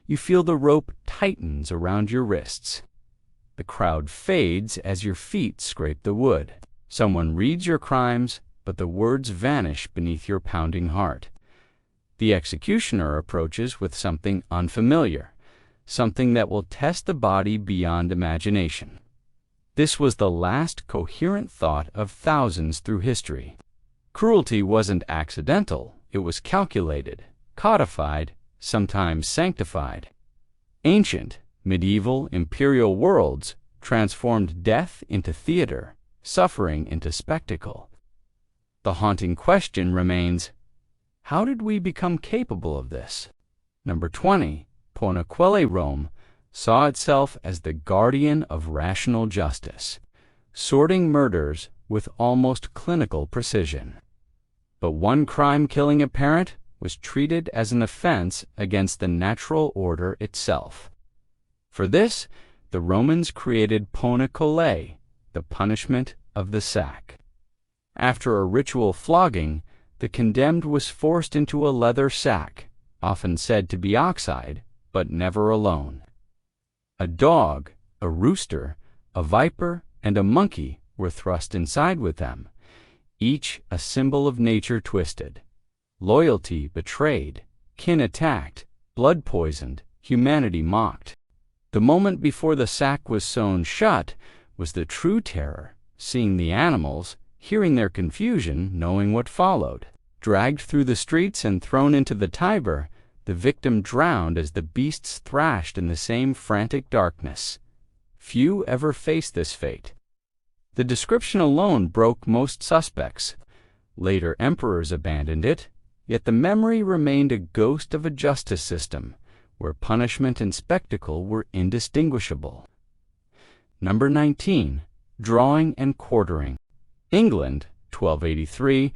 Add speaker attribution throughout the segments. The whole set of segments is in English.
Speaker 1: you feel the rope tightens around your wrists. The crowd fades as your feet scrape the wood. Someone reads your crimes, but the words vanish beneath your pounding heart. The executioner approaches with something unfamiliar, something that will test the body beyond imagination. This was the last coherent thought of thousands through history. Cruelty wasn't accidental, it was calculated, codified, sometimes sanctified. Ancient, medieval, imperial worlds transformed death into theater, suffering into spectacle. The haunting question remains, how did we become capable of this? Number 20, Ponaquele Rome saw itself as the guardian of rational justice, sorting murders with almost clinical precision. But one crime killing a parent was treated as an offense against the natural order itself. For this, the Romans created Ponaquele, the punishment of the sack. After a ritual flogging, the condemned was forced into a leather sack, often said to be oxhide, but never alone. A dog, a rooster, a viper, and a monkey were thrust inside with them, each a symbol of nature twisted. Loyalty betrayed, kin attacked, blood poisoned, humanity mocked. The moment before the sack was sewn shut was the true terror, seeing the animals, hearing their confusion, knowing what followed. Dragged through the streets and thrown into the Tiber, the victim drowned as the beasts thrashed in the same frantic darkness. Few ever faced this fate. The description alone broke most suspects. Later emperors abandoned it, yet the memory remained a ghost of a justice system where punishment and spectacle were indistinguishable. Number 19. Drawing and Quartering. England, 1283.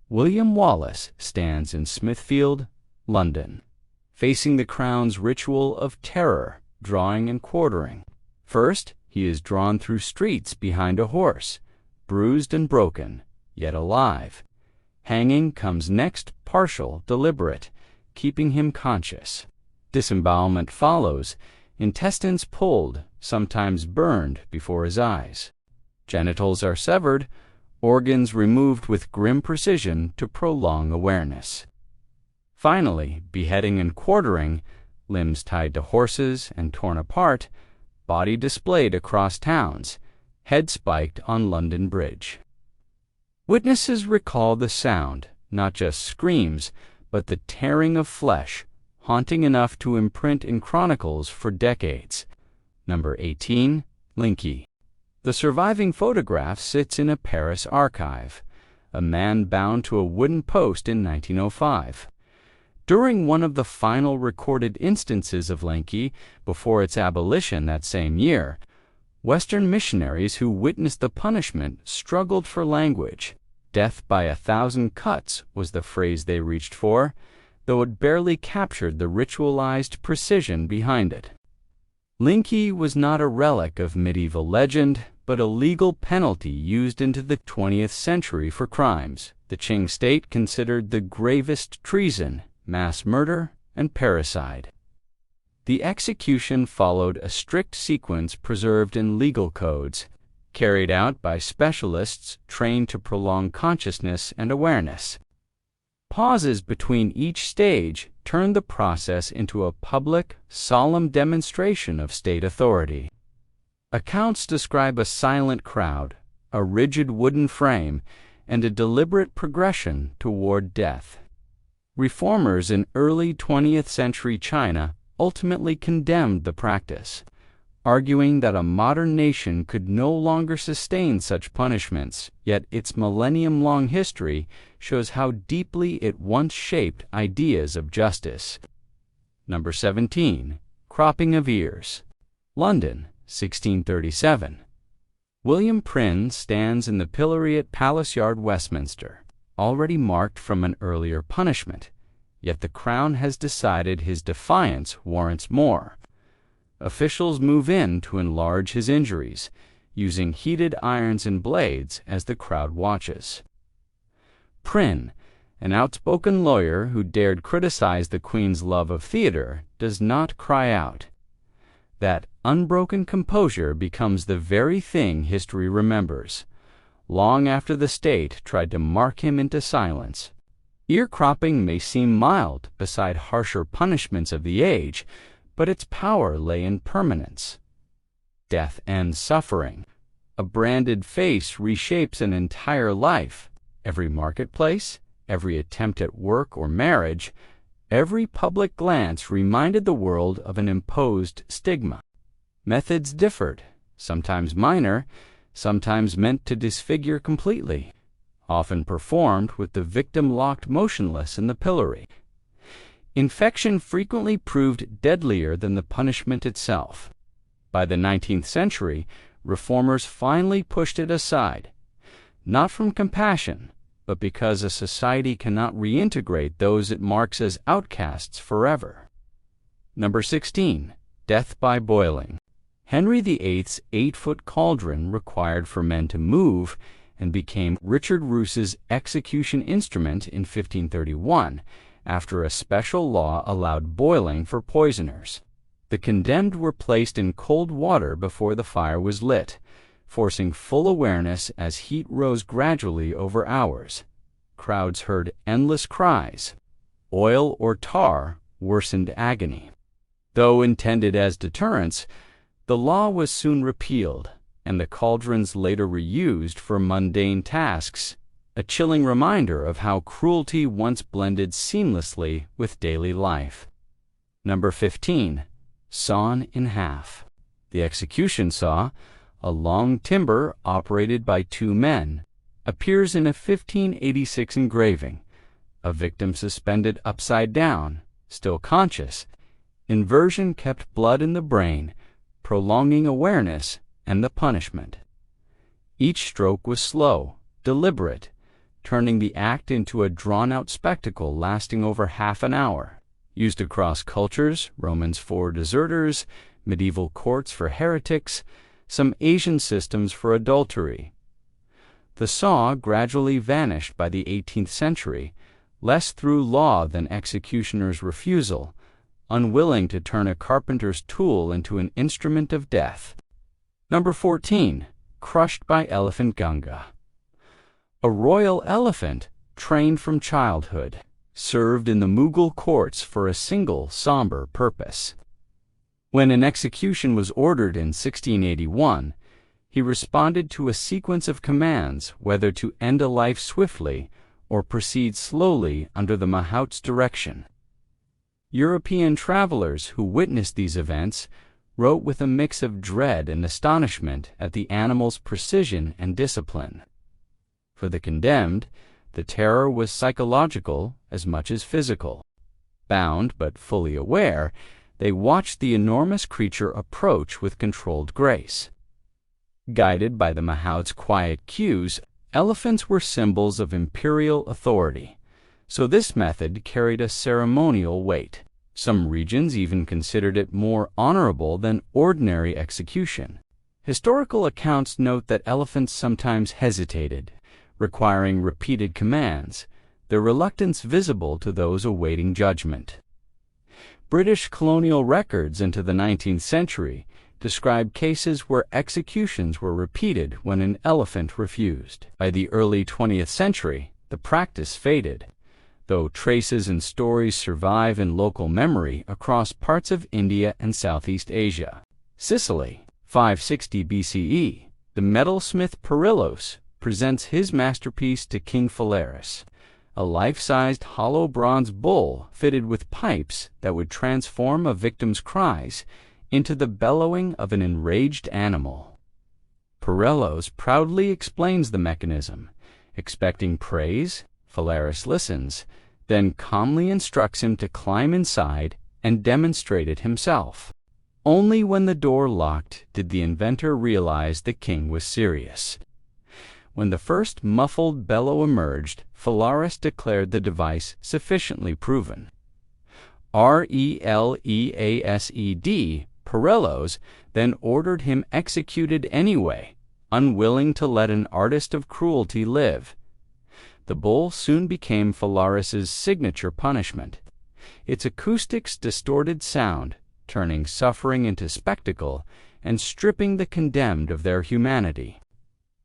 Speaker 1: William Wallace stands in Smithfield, London, facing the crown's ritual of terror, drawing and quartering. First, he is drawn through streets behind a horse, bruised and broken, yet alive. Hanging comes next, partial, deliberate, keeping him conscious. Disembowelment follows, intestines pulled, sometimes burned before his eyes. Genitals are severed, organs removed with grim precision to prolong awareness. Finally, beheading and quartering, limbs tied to horses and torn apart, body displayed across towns, head spiked on London Bridge. Witnesses recall the sound, not just screams, but the tearing of flesh, haunting enough to imprint in chronicles for decades. Number 18. Linky. The surviving photograph sits in a Paris archive, a man bound to a wooden post in 1905. During one of the final recorded instances of Linky before its abolition that same year, Western missionaries who witnessed the punishment struggled for language. Death by 1,000 cuts was the phrase they reached for, though it barely captured the ritualized precision behind it. Linky was not a relic of medieval legend, but a legal penalty used into the 20th century for crimes the Qing state considered the gravest treason, mass murder, and parricide. The execution followed a strict sequence preserved in legal codes, carried out by specialists trained to prolong consciousness and awareness. Pauses between each stage turned the process into a public, solemn demonstration of state authority. Accounts describe a silent crowd, a rigid wooden frame, and a deliberate progression toward death. Reformers in early 20th century China ultimately condemned the practice, arguing that a modern nation could no longer sustain such punishments, yet its millennium-long history shows how deeply it once shaped ideas of justice. Number 17. Cropping of Ears. London, 1637. William Prynne stands in the pillory at Palace Yard, Westminster, already marked from an earlier punishment, yet the Crown has decided his defiance warrants more. Officials move in to enlarge his injuries, using heated irons and blades as the crowd watches. Prynne, An outspoken lawyer who dared criticize the Queen's love of theater does not cry out. That unbroken composure becomes the very thing history remembers, long after the state tried to mark him into silence. Ear cropping may seem mild beside harsher punishments of the age, but its power lay in permanence. Death ends suffering. A branded face reshapes an entire life. Every marketplace, every attempt at work or marriage, every public glance reminded the world of an imposed stigma. Methods differed, sometimes minor, sometimes meant to disfigure completely, often performed with the victim locked motionless in the pillory. Infection frequently proved deadlier than the punishment itself. By the 19th century, reformers finally pushed it aside, not from compassion, but because a society cannot reintegrate those it marks as outcasts forever. Number 16. Death by boiling. Henry VIII's 8-foot cauldron required for men to move and became Richard Roos's execution instrument in 1531, after a special law allowed boiling for poisoners. The condemned were placed in cold water before the fire was lit, forcing full awareness as heat rose gradually over hours. Crowds heard endless cries. Oil or tar worsened agony. Though intended as deterrence, the law was soon repealed, and the cauldrons later reused for mundane tasks, a chilling reminder of how cruelty once blended seamlessly with daily life. Number 15. Sawn in half. The execution saw, a long timber operated by 2 men, appears in a 1586 engraving, a victim suspended upside down, still conscious. Inversion kept blood in the brain, prolonging awareness and the punishment. Each stroke was slow, deliberate, turning the act into a drawn-out spectacle lasting over half an hour. Used across cultures, Romans for deserters, medieval courts for heretics, some Asian systems for adultery. The saw gradually vanished by the 18th century, less through law than executioners' refusal, unwilling to turn a carpenter's tool into an instrument of death. Number 14. Crushed by elephant Ganga. A royal elephant, trained from childhood, served in the Mughal courts for a single somber purpose. When an execution was ordered in 1681, he responded to a sequence of commands whether to end a life swiftly or proceed slowly under the mahout's direction. European travelers who witnessed these events wrote with a mix of dread and astonishment at the animal's precision and discipline. For the condemned, the terror was psychological as much as physical. Bound but fully aware, they watched the enormous creature approach with controlled grace. Guided by the mahout's quiet cues, elephants were symbols of imperial authority, so this method carried a ceremonial weight. Some regions even considered it more honorable than ordinary execution. Historical accounts note that elephants sometimes hesitated, requiring repeated commands, their reluctance visible to those awaiting judgment. British colonial records into the 19th century describe cases where executions were repeated when an elephant refused. By the early 20th century, the practice faded, though traces and stories survive in local memory across parts of India and Southeast Asia. Sicily, 560 BCE, the metalsmith Perillos presents his masterpiece to King Phalaris, a life-sized hollow bronze bull fitted with pipes that would transform a victim's cries into the bellowing of an enraged animal. Perillos proudly explains the mechanism. Expecting praise, Phalaris listens, then calmly instructs him to climb inside and demonstrate it himself. Only when the door locked did the inventor realize the king was serious. When the first muffled bellow emerged, Phalaris declared the device sufficiently proven. Released, Perillos then ordered him executed anyway, unwilling to let an artist of cruelty live. The bull soon became Phalaris's signature punishment. Its acoustics distorted sound, turning suffering into spectacle and stripping the condemned of their humanity.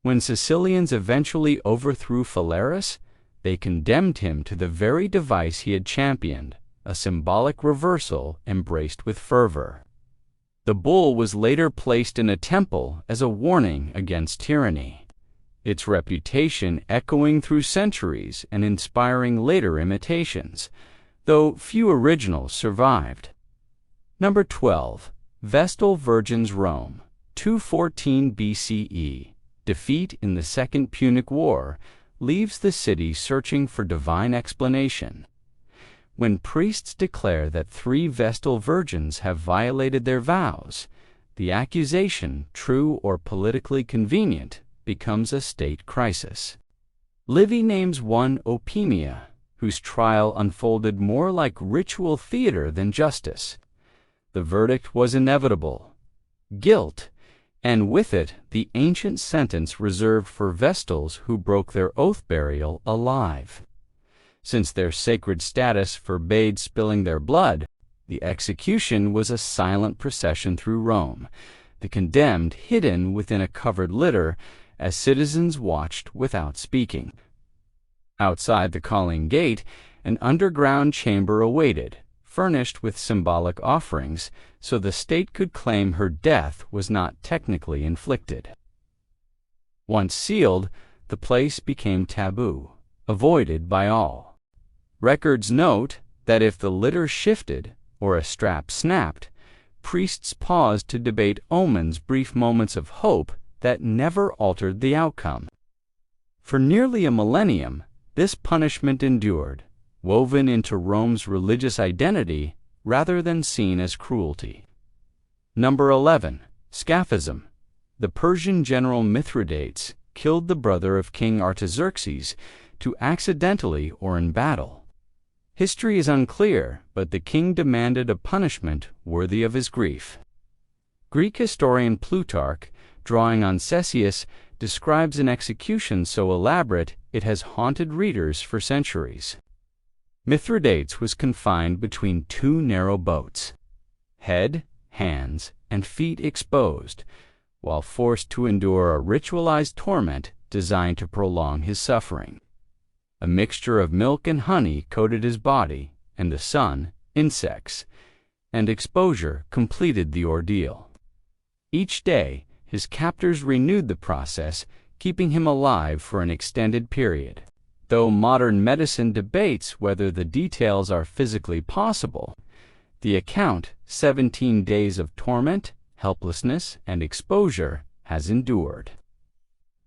Speaker 1: When Sicilians eventually overthrew Phalaris, they condemned him to the very device he had championed, a symbolic reversal embraced with fervor. The bull was later placed in a temple as a warning against tyranny, its reputation echoing through centuries and inspiring later imitations, though few originals survived. Number 12. Vestal Virgins Rome, 214 BCE. Defeat in the Second Punic War leaves the city searching for divine explanation. When priests declare that 3 Vestal virgins have violated their vows, the accusation, true or politically convenient, becomes a state crisis. Livy names one Opimia, whose trial unfolded more like ritual theater than justice. The verdict was inevitable: guilt, and with it the ancient sentence reserved for Vestals who broke their oath burial alive. Since their sacred status forbade spilling their blood, the execution was a silent procession through Rome, the condemned hidden within a covered litter as citizens watched without speaking. Outside the Colline Gate, an underground chamber awaited, furnished with symbolic offerings, so the state could claim her death was not technically inflicted. Once sealed, the place became taboo, avoided by all. Records note that if the litter shifted or a strap snapped, priests paused to debate omens, brief moments of hope that never altered the outcome. For nearly a millennium, this punishment endured, woven into Rome's religious identity rather than seen as cruelty. Number 11. Scaphism. The Persian general Mithridates killed the brother of King Artaxerxes, to accidentally or in battle. History is unclear, but the king demanded a punishment worthy of his grief. Greek historian Plutarch, drawing on Ctesias, describes an execution so elaborate it has haunted readers for centuries. Mithridates was confined between 2 narrow boats, head, hands, and feet exposed, while forced to endure a ritualized torment designed to prolong his suffering. A mixture of milk and honey coated his body, and the sun, insects, and exposure completed the ordeal. Each day, his captors renewed the process, keeping him alive for an extended period. Though modern medicine debates whether the details are physically possible, the account, 17 days of torment, helplessness, and exposure, has endured.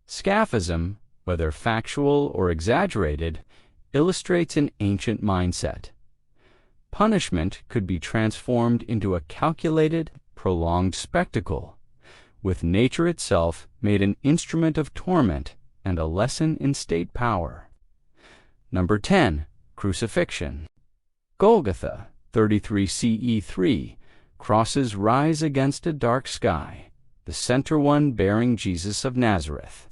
Speaker 1: Scaphism, whether factual or exaggerated, illustrates an ancient mindset. Punishment could be transformed into a calculated, prolonged spectacle, with nature itself made an instrument of torment and a lesson in state power. Number 10. Crucifixion. Golgotha, 33 CE 3, crosses rise against a dark sky, the center one bearing Jesus of Nazareth.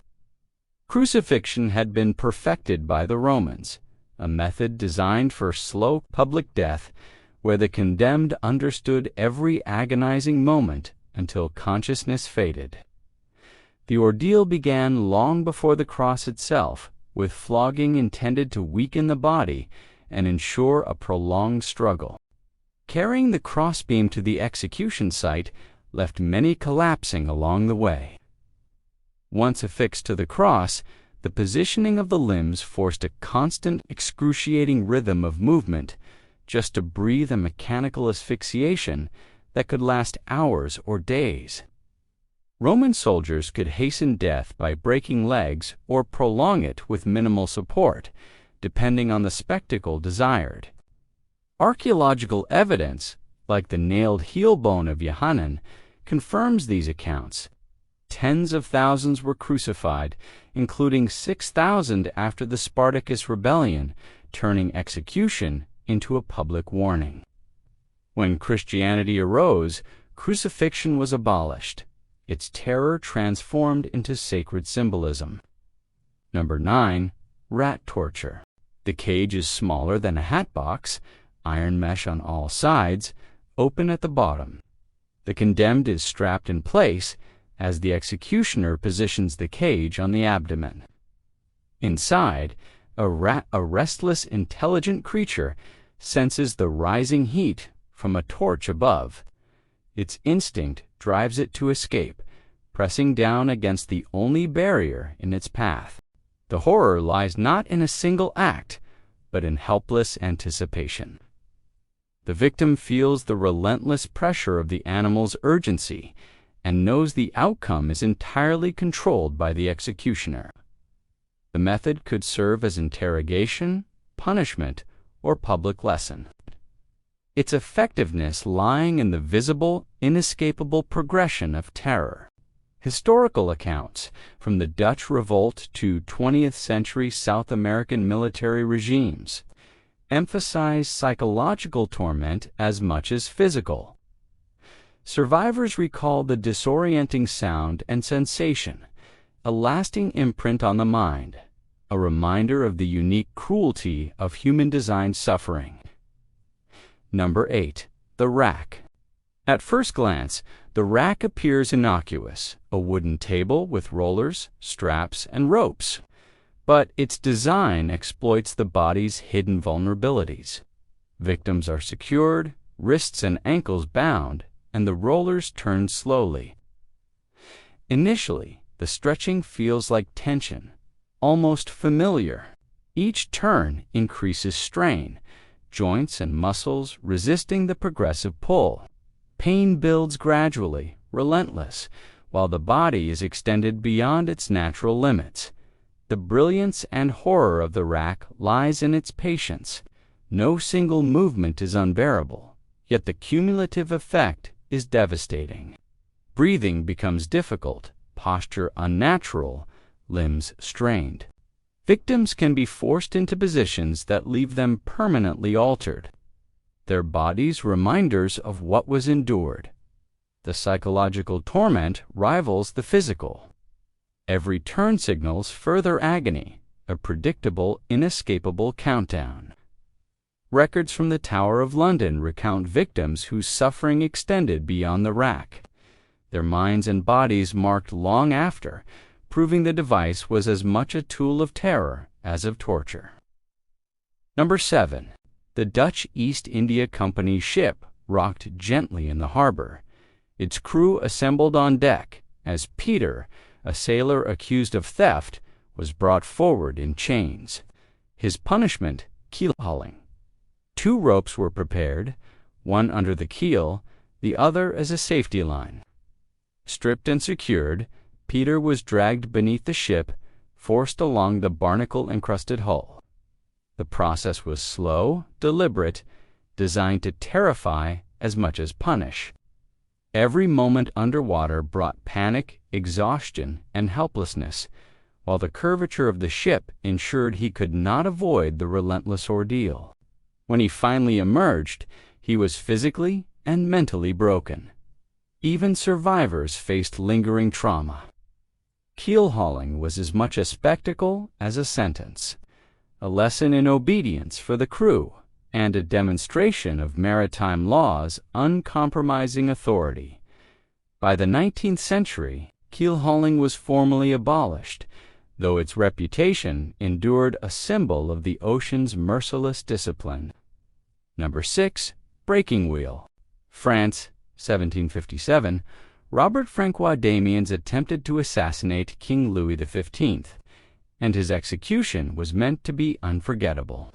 Speaker 1: Crucifixion had been perfected by the Romans, a method designed for slow public death where the condemned understood every agonizing moment until consciousness faded. The ordeal began long before the cross itself, with flogging intended to weaken the body and ensure a prolonged struggle. Carrying the crossbeam to the execution site left many collapsing along the way. Once affixed to the cross, the positioning of the limbs forced a constant, excruciating rhythm of movement just to breathe a mechanical asphyxiation that could last hours or days. Roman soldiers could hasten death by breaking legs or prolong it with minimal support, depending on the spectacle desired. Archaeological evidence, like the nailed heel bone of Yohanan, confirms these accounts. Tens of thousands were crucified, including 6,000 after the Spartacus rebellion, turning execution into a public warning. When Christianity arose, crucifixion was abolished, its terror transformed into sacred symbolism. Number 9. Rat torture. The cage is smaller than a hat box, iron mesh on all sides, open at the bottom. The condemned is strapped in place as the executioner positions the cage on the abdomen. Inside, a restless, intelligent creature senses the rising heat from a torch above. Its instinct drives it to escape, pressing down against the only barrier in its path. The horror lies not in a single act, but in helpless anticipation. The victim feels the relentless pressure of the animal's urgency and knows the outcome is entirely controlled by the executioner. The method could serve as interrogation, punishment, or public lesson. Its effectiveness lying in the visible, inescapable progression of terror. Historical accounts, from the Dutch Revolt to 20th century South American military regimes, emphasize psychological torment as much as physical. Survivors recall the disorienting sound and sensation, a lasting imprint on the mind, a reminder of the unique cruelty of human-designed suffering. Number 8. The rack. At first glance, the rack appears innocuous, a wooden table with rollers, straps, and ropes. But its design exploits the body's hidden vulnerabilities. Victims are secured, wrists and ankles bound, and the rollers turn slowly. Initially, the stretching feels like tension, almost familiar. Each turn increases strain, joints and muscles resisting the progressive pull. Pain builds gradually, relentless, while the body is extended beyond its natural limits. The brilliance and horror of the rack lies in its patience. No single movement is unbearable, yet the cumulative effect is devastating. Breathing becomes difficult, posture unnatural, limbs strained. Victims can be forced into positions that leave them permanently altered, their bodies reminders of what was endured. The psychological torment rivals the physical. Every turn signals further agony, a predictable, inescapable countdown. Records from the Tower of London recount victims whose suffering extended beyond the rack, their minds and bodies marked long after, proving the device was as much a tool of terror as of torture. Number 7. The Dutch East India Company ship rocked gently in the harbor. Its crew assembled on deck as Peter, a sailor accused of theft, was brought forward in chains. His punishment, keel hauling. 2 ropes were prepared, one under the keel, the other as a safety line. Stripped and secured, Peter was dragged beneath the ship, forced along the barnacle-encrusted hull. The process was slow, deliberate, designed to terrify as much as punish. Every moment underwater brought panic, exhaustion, and helplessness, while the curvature of the ship ensured he could not avoid the relentless ordeal. When he finally emerged, he was physically and mentally broken. Even survivors faced lingering trauma. Keel hauling was as much a spectacle as a sentence, a lesson in obedience for the crew, and a demonstration of maritime law's uncompromising authority. By the 19th century, keel hauling was formally abolished, though its reputation endured a symbol of the ocean's merciless discipline. Number 6. Breaking wheel. France, 1757. Robert Francois Damiens attempted to assassinate King Louis XV, and his execution was meant to be unforgettable.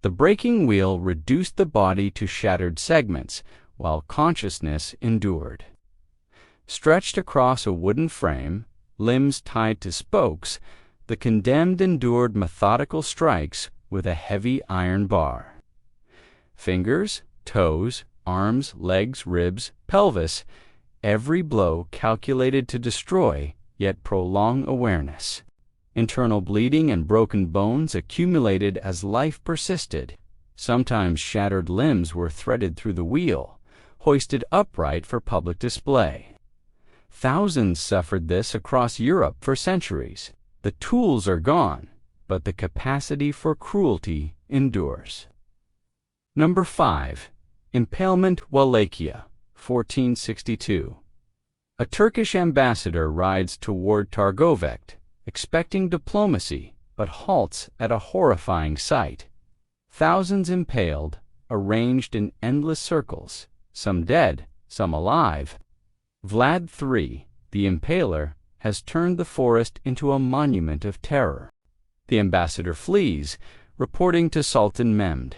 Speaker 1: The breaking wheel reduced the body to shattered segments, while consciousness endured. Stretched across a wooden frame, limbs tied to spokes, the condemned endured methodical strikes with a heavy iron bar. Fingers, toes, arms, legs, ribs, pelvis, every blow calculated to destroy, yet prolong awareness. Internal bleeding and broken bones accumulated as life persisted. Sometimes shattered limbs were threaded through the wheel, hoisted upright for public display. Thousands suffered this across Europe for centuries. The tools are gone, but the capacity for cruelty endures. Number 5. Impalement Wallachia, 1462. A Turkish ambassador rides toward Targovekt, expecting diplomacy, but halts at a horrifying sight. Thousands impaled, arranged in endless circles, some dead, some alive. Vlad III, the impaler, has turned the forest into a monument of terror. The ambassador flees, reporting to Sultan Mehmed,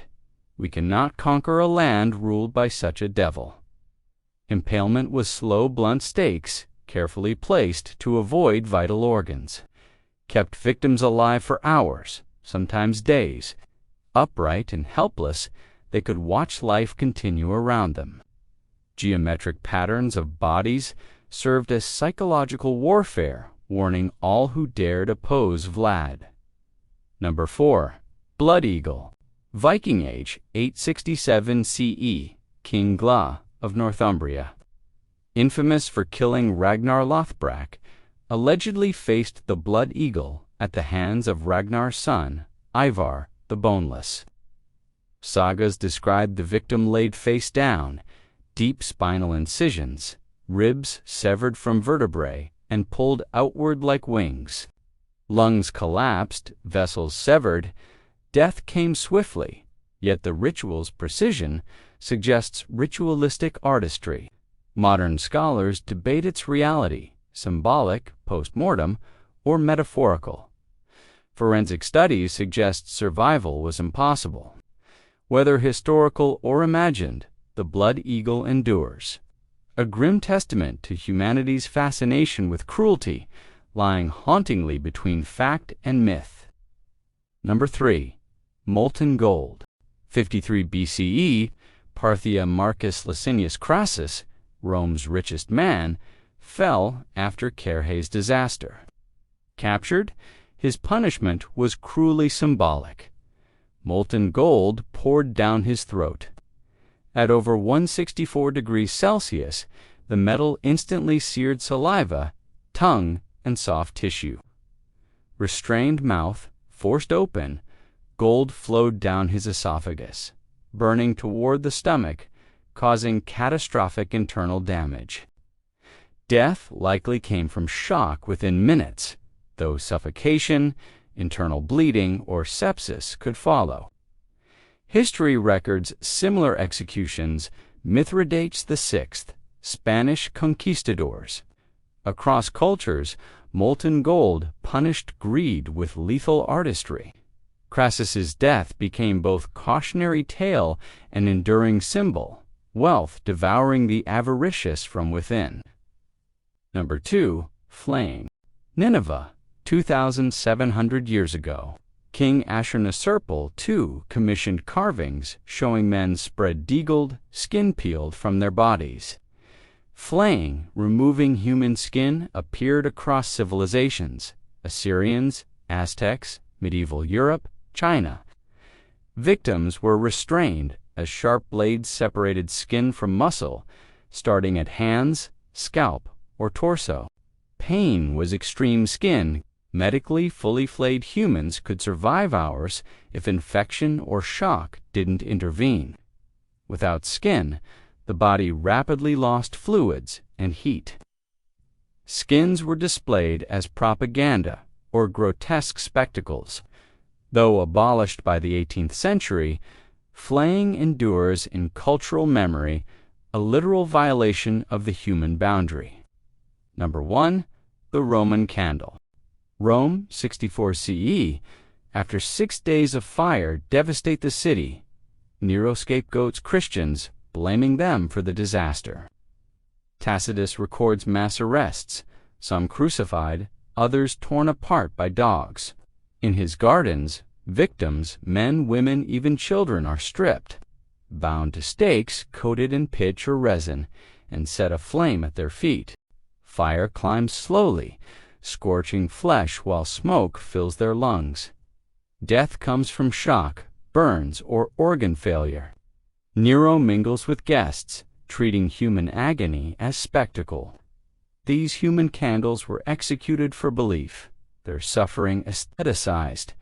Speaker 1: "We cannot conquer a land ruled by such a devil." Impalement was slow, blunt stakes, carefully placed to avoid vital organs, kept victims alive for hours, sometimes days. Upright and helpless, they could watch life continue around them. Geometric patterns of bodies served as psychological warfare, warning all who dared oppose Vlad. Number 4. Blood Eagle, Viking Age, 867 CE, King Gla of Northumbria. Infamous for killing Ragnar Lothbrok, allegedly faced the Blood Eagle at the hands of Ragnar's son, Ivar the Boneless. Sagas describe the victim laid face down, deep spinal incisions, ribs severed from vertebrae and pulled outward like wings. Lungs collapsed, vessels severed. Death came swiftly, yet the ritual's precision suggests ritualistic artistry. Modern scholars debate its reality, symbolic, post-mortem, or metaphorical. Forensic studies suggest survival was impossible. Whether historical or imagined, the Blood Eagle endures. A grim testament to humanity's fascination with cruelty, lying hauntingly between fact and myth. Number 3. Molten Gold, 53 BCE, Parthia Marcus Licinius Crassus, Rome's richest man, fell after Carrhae's disaster. Captured, his punishment was cruelly symbolic. Molten gold poured down his throat. At over 164 degrees Celsius, the metal instantly seared saliva, tongue, and soft tissue. Restrained mouth, forced open, gold flowed down his esophagus, burning toward the stomach, causing catastrophic internal damage. Death likely came from shock within minutes, though suffocation, internal bleeding, or sepsis could follow. History records similar executions. Mithridates VI, Spanish conquistadors. Across cultures, molten gold punished greed with lethal artistry. Crassus's death became both cautionary tale and enduring symbol, wealth devouring the avaricious from within. Number 2. Flaying. Nineveh, 2,700 years ago. King Ashurnasirpal II commissioned carvings showing men spread-eagled, skin-peeled from their bodies. Flaying, removing human skin, appeared across civilizations: Assyrians, Aztecs, medieval Europe, China. Victims were restrained as sharp blades separated skin from muscle, starting at hands, scalp, or torso. Pain was extreme skin. Medically fully flayed humans could survive hours if infection or shock didn't intervene. Without skin, the body rapidly lost fluids and heat. Skins were displayed as propaganda or grotesque spectacles. Though abolished by the 18th century, flaying endures in cultural memory, a literal violation of the human boundary. Number 1. The Roman Candle. Rome, 64 CE, after 6 days of fire devastate the city. Nero scapegoats Christians, blaming them for the disaster. Tacitus records mass arrests, some crucified, others torn apart by dogs. In his gardens, victims, men, women, even children, are stripped, bound to stakes coated in pitch or resin, and set aflame at their feet. Fire climbs slowly, scorching flesh while smoke fills their lungs. Death comes from shock, burns, or organ failure. Nero mingles with guests, treating human agony as spectacle. These human candles were executed for belief, their suffering aestheticized.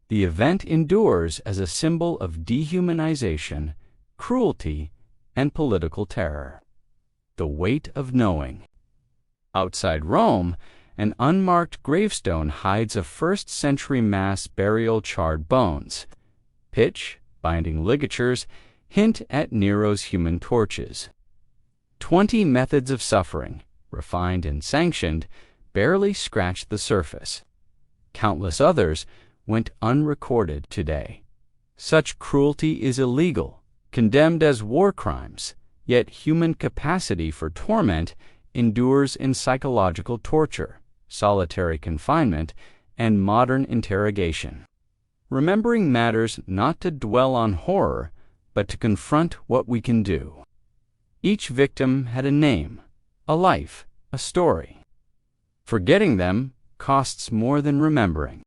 Speaker 1: The event endures as a symbol of dehumanization, cruelty, and political terror. The weight of knowing. Outside Rome, an unmarked gravestone hides a 1st century mass burial charred bones. Pitch, binding ligatures, hint at Nero's human torches. 20 methods of suffering, refined and sanctioned, barely scratched the surface. Countless others went unrecorded today. Such cruelty is illegal, condemned as war crimes, yet human capacity for torment endures in psychological torture, solitary confinement, and modern interrogation. Remembering matters not to dwell on horror, but to confront what we can do. Each victim had a name, a life, a story. Forgetting them costs more than remembering.